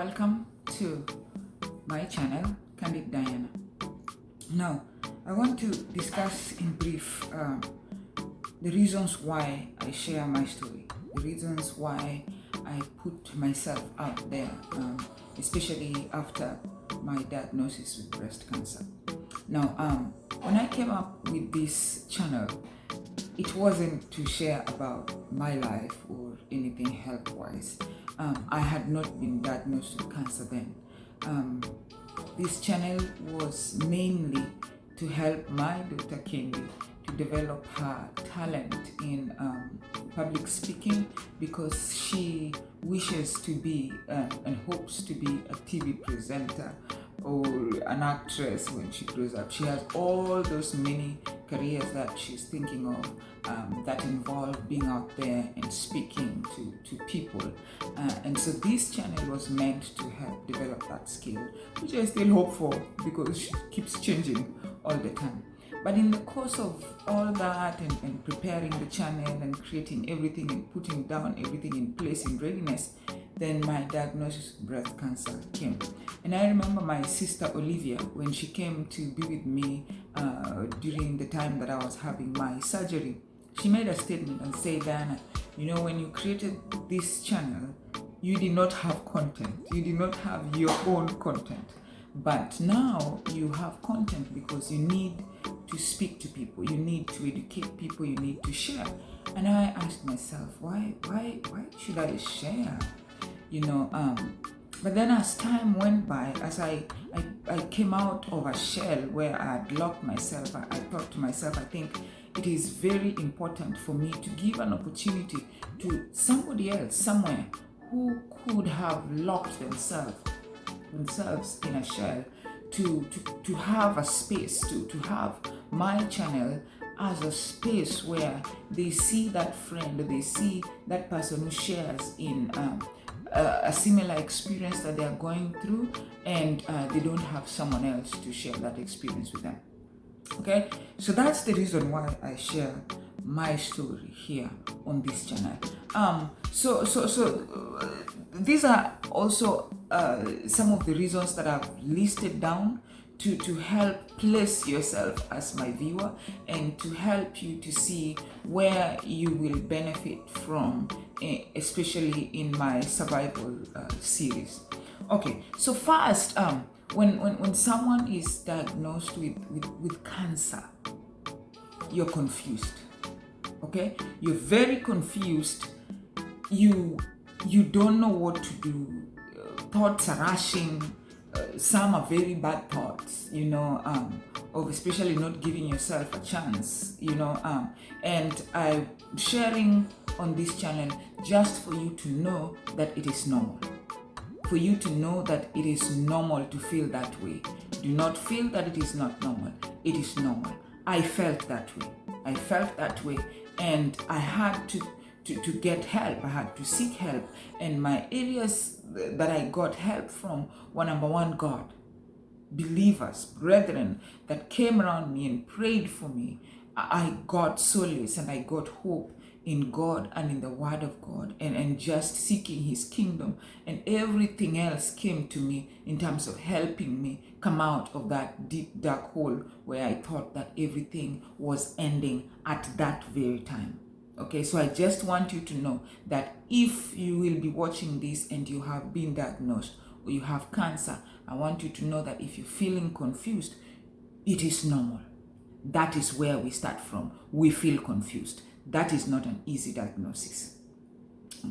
welcome to my channel, Candid Diana. Now, I want to discuss in brief the reasons why I share my story, the reasons why I put myself out there, especially after my diagnosis with breast cancer. Now, when I came up with this channel, it wasn't to share about my life or anything health-wise. I had not been diagnosed with cancer then. This channel was mainly to help my daughter Kendi to develop her talent in public speaking, because she wishes to be and hopes to be a TV presenter or an actress when she grows up. She has all those many careers that she's thinking of that involve being out there and speaking to people. And so this channel was meant to help develop that skill, which I still hope for because she keeps changing all the time. But in the course of all that and preparing the channel and creating everything and putting down everything in place in readiness, then my diagnosis of breast cancer came. And I remember my sister Olivia, when she came to be with me during the time that I was having my surgery, she made a statement and said, Diana, you know, when you created this channel, you did not have content. You did not have your own content. But now you have content because you need to speak to people, you need to educate people, you need to share. And I asked myself, why should I share? You know, but then as time went by, as I came out of a shell where I had locked myself, I thought to myself, I think it is very important for me to give an opportunity to somebody else somewhere who could have locked themselves in a shell to have a space, to have my channel as a space where they see that friend, they see that person who shares in a similar experience that they are going through, and they don't have someone else to share that experience with them. Okay, so that's the reason why I share my story here on this channel. These are also some of the reasons that I've listed down to help place yourself as my viewer and to help you to see where you will benefit from, especially in my survival series. Okay, so first, when someone is diagnosed with cancer, you're confused. Okay, you're very confused. You don't know what to do. Thoughts are rushing. Some are very bad thoughts, you know, of especially not giving yourself a chance, you know, and I'm sharing on this channel just for you to know that it is normal. For you to know that it is normal to feel that way. Do not feel that it is not normal. It is normal. I felt that way. I felt that way, and I had to get help. I had to seek help, and my areas that I got help from were, number one, God, believers, brethren that came around me and prayed for me. I got solace and I got hope in God and in the Word of God, and just seeking His kingdom, and everything else came to me in terms of helping me come out of that deep dark hole where I thought that everything was ending at that very time. Okay, so I just want you to know that if you will be watching this and you have been diagnosed or you have cancer, I want you to know that if you're feeling confused, it is normal. That is where we start from. We feel confused. That is not an easy diagnosis.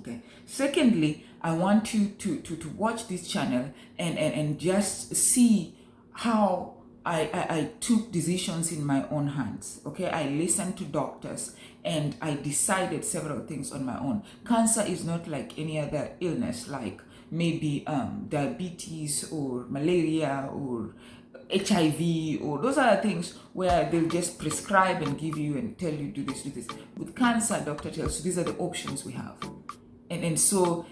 Okay. Secondly, I want you to watch this channel and just see how I took decisions in my own hands. Okay, I listened to doctors and I decided several things on my own. Cancer is not like any other illness, like maybe diabetes or malaria or HIV or those other things where they'll just prescribe and give you and tell you do this, do this. With cancer, doctor tells you these are the options we have. And so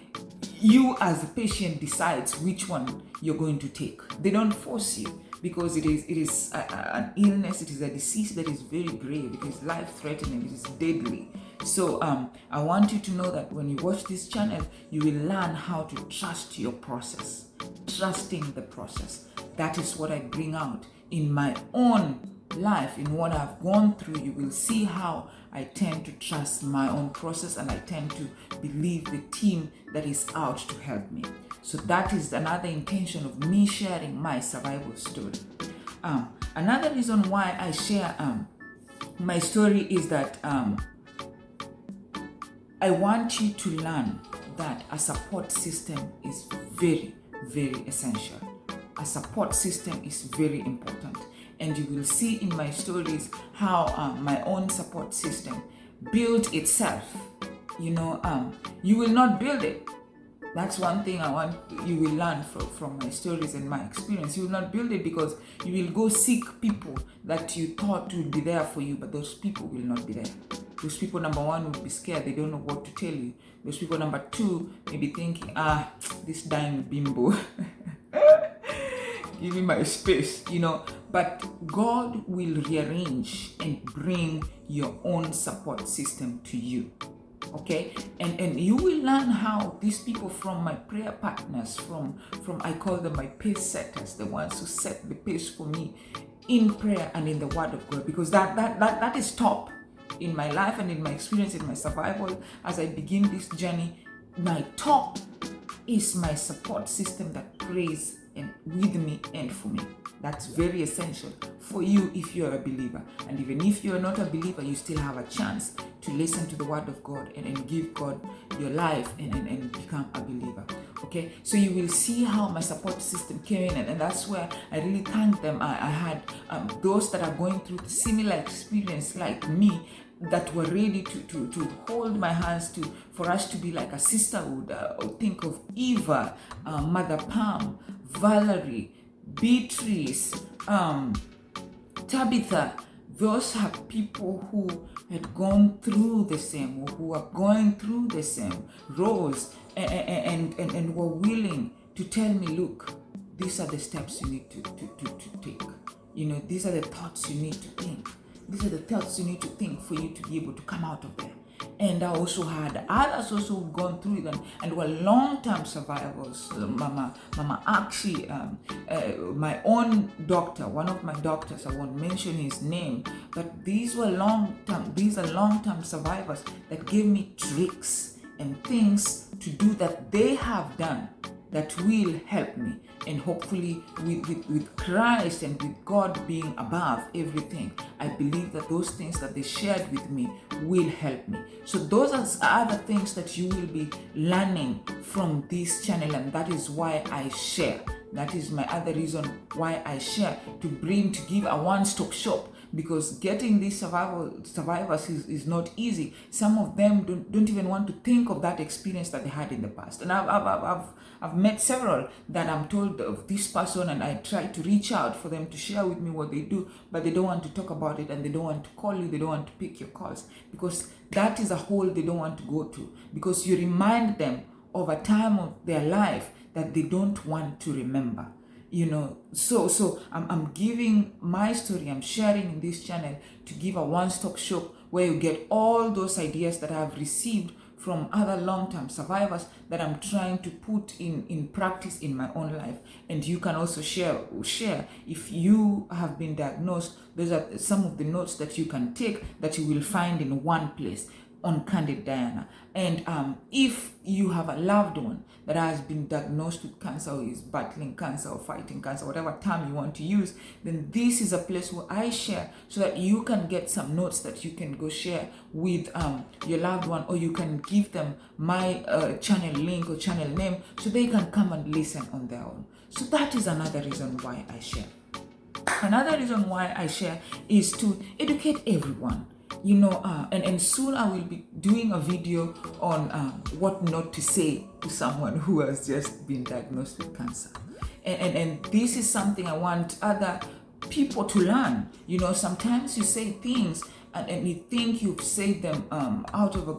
you as the patient decides which one you're going to take. They don't force you, because it is an illness, it is a disease that is very grave, it is life-threatening, it is deadly. So I want you to know that when you watch this channel, you will learn how to trust your process. trusting the process. That is what I bring out in my own life, in what I've gone through. You will see how I tend to trust my own process, and I tend to believe the team that is out to help me. So that is another intention of me sharing my survival story. Another reason why I share my story is that I want you to learn that a support system is very, very essential. A support system is very important. And you will see in my stories how my own support system built itself. You will not build it. That's one thing I want you will learn from my stories and my experience. You will not build it because you will go seek people that you thought would be there for you, but those people will not be there. Those people, number one, would be scared. They don't know what to tell you. Those people, number two, may be thinking, this dying bimbo. Give me my space, But God will rearrange and bring your own support system to you. Okay, and you will learn how these people, from my prayer partners, from I call them my pace setters, the ones who set the pace for me in prayer and in the Word of God, because that is top in my life and in my experience, in my survival as I begin this journey. My top is my support system that prays and with me and for me. That's very essential for you if you're a believer. And even if you're not a believer, you still have a chance to listen to the Word of God and give God your life and become a believer. Okay, so you will see how my support system came in, and that's where I really thank them. I had those that are going through the similar experience like me, that were ready to hold my hands for us to be like a sisterhood. Think of Eva, Mother Pam, Valerie, Beatrice, Tabitha. Those are people who had gone through the same, or who are going through the same. Rose, and were willing to tell me, look, these are the steps you need to take. These are the thoughts you need to think. These are the thoughts you need to think for you to be able to come out of there. And I also had others also who've gone through them and were long-term survivors. Mama actually, my own doctor, one of my doctors, I won't mention his name, but these are long-term survivors that gave me tricks and things to do that they have done that will help me. And hopefully with Christ and with God being above everything, I believe that those things that they shared with me will help me. So those are the things that you will be learning from this channel, and that is why I share. That is my other reason why I share, to give a one-stop shop, because getting these survivors is not easy. Some of them don't even want to think of that experience that they had in the past. And I've met several that I'm told of this person, and I try to reach out for them to share with me what they do, but they don't want to talk about it, and they don't want to call you, they don't want to pick your calls, because that is a hole they don't want to go to, because you remind them of a time of their life that they don't want to remember. So I'm giving my story, I'm sharing in this channel to give a one-stop shop where you get all those ideas that I've received from other long-term survivors that I'm trying to put in practice in my own life. And you can also share if you have been diagnosed. Those are some of the notes that you can take that you will find in one place on Candid Diana. And if you have a loved one that has been diagnosed with cancer, or is battling cancer or fighting cancer, whatever term you want to use, then this is a place where I share, so that you can get some notes that you can go share with your loved one, or you can give them my channel link or channel name so they can come and listen on their own. So that is another reason why I share. Another reason why I share is to educate everyone. And soon I will be doing a video on what not to say to someone who has just been diagnosed with cancer. And this is something I want other people to learn. Sometimes you say things and you think you've said them out of a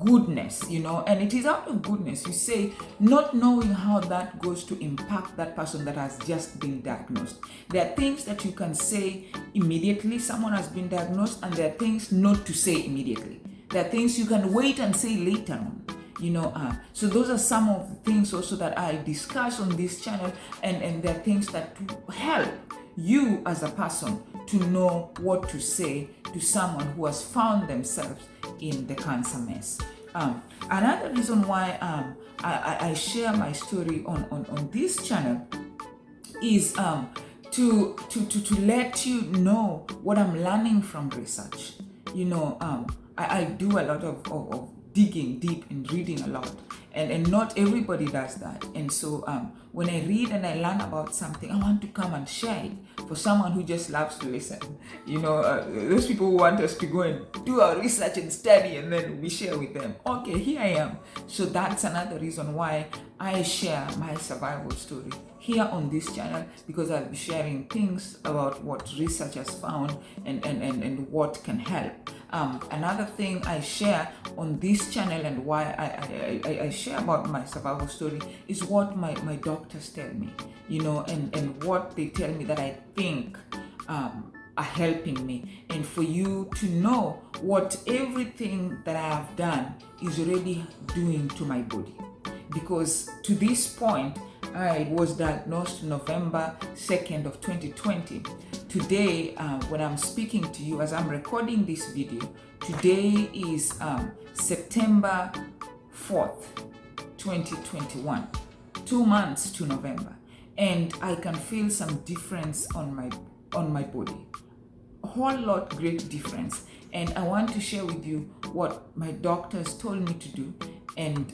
goodness, and it is out of goodness. You say, not knowing how that goes to impact that person that has just been diagnosed. There are things that you can say immediately someone has been diagnosed, and there are things not to say immediately. There are things you can wait and say later on. So those are some of the things also that I discuss on this channel, and they're things that help you as a person to know what to say to someone who has found themselves in the cancer mess. Another reason why I share my story on this channel is to let you know what I'm learning from research. I do a lot of digging deep and reading a lot, and not everybody does that. And so when I read and I learn about something, I want to come and share it for someone who just loves to listen. Those people who want us to go and do our research and study, and then we share with them. Okay, here I am. So that's another reason why I share my survival story here on this channel, because I'll be sharing things about what research has found and what can help. Another thing I share on this channel, and why I share about my survival story, is what my doctors tell me, and what they tell me that I think are helping me, and for you to know what everything that I have done is already doing to my body. Because to this point, I was diagnosed November 2nd of 2020. Today, when I'm speaking to you, as I'm recording this video, today is September 4th, 2021, 2 months to November. And I can feel some difference on my body, a whole lot, great difference. And I want to share with you what my doctors told me to do, and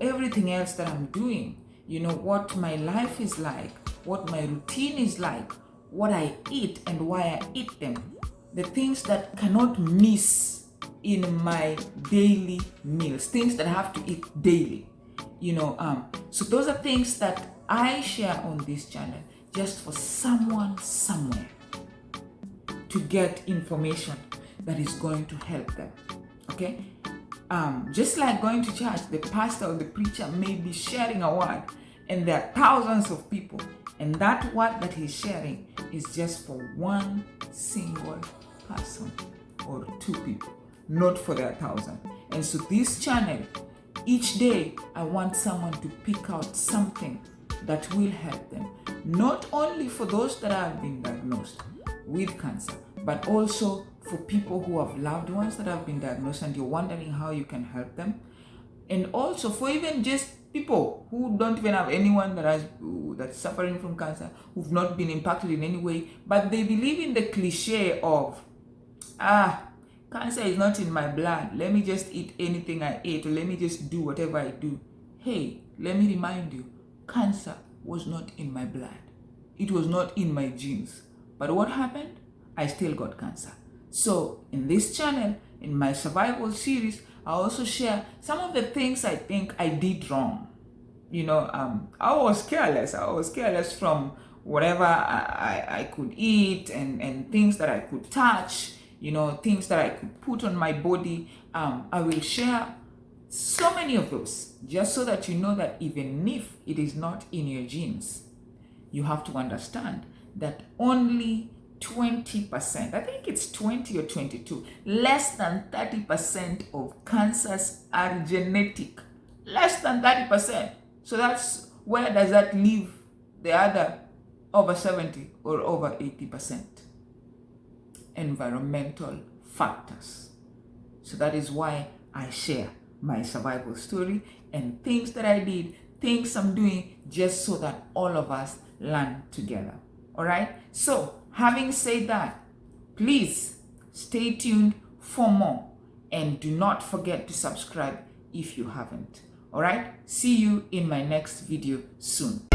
everything else that I'm doing, what my life is like, what my routine is like, what I eat and why I eat them, the things that cannot miss in my daily meals, things that I have to eat daily, So those are things that I share on this channel just for someone somewhere to get information that is going to help them, okay? Just like going to church, the pastor or the preacher may be sharing a word, and there are thousands of people, and that word that he's sharing is just for one single person or 2 people, not for their 1,000. And so this channel, each day, I want someone to pick out something that will help them, not only for those that have been diagnosed with cancer, but also for people who have loved ones that have been diagnosed and you're wondering how you can help them. And also for even just people who don't even have anyone that's suffering from cancer, who've not been impacted in any way, but they believe in the cliche of, cancer is not in my blood, let me just eat anything I ate, or let me just do whatever I do. Hey, let me remind you, cancer was not in my blood. It was not in my genes. But what happened? I still got cancer. So in this channel, in my survival series, I also share some of the things I think I did wrong. I was careless. I was careless from whatever I could eat and things that I could touch, things that I could put on my body. I will share so many of those, just so that you know that even if it is not in your genes, you have to understand that only 20%, I think it's 20 or 22, less than 30% of cancers are genetic. Less than 30%. So where does that leave the other over 70 or over 80%? Environmental factors. So that is why I share my survival story and things that I did, things I'm doing, just so that all of us learn together. All right? So, having said that, please stay tuned for more, and do not forget to subscribe if you haven't. All right? See you in my next video soon.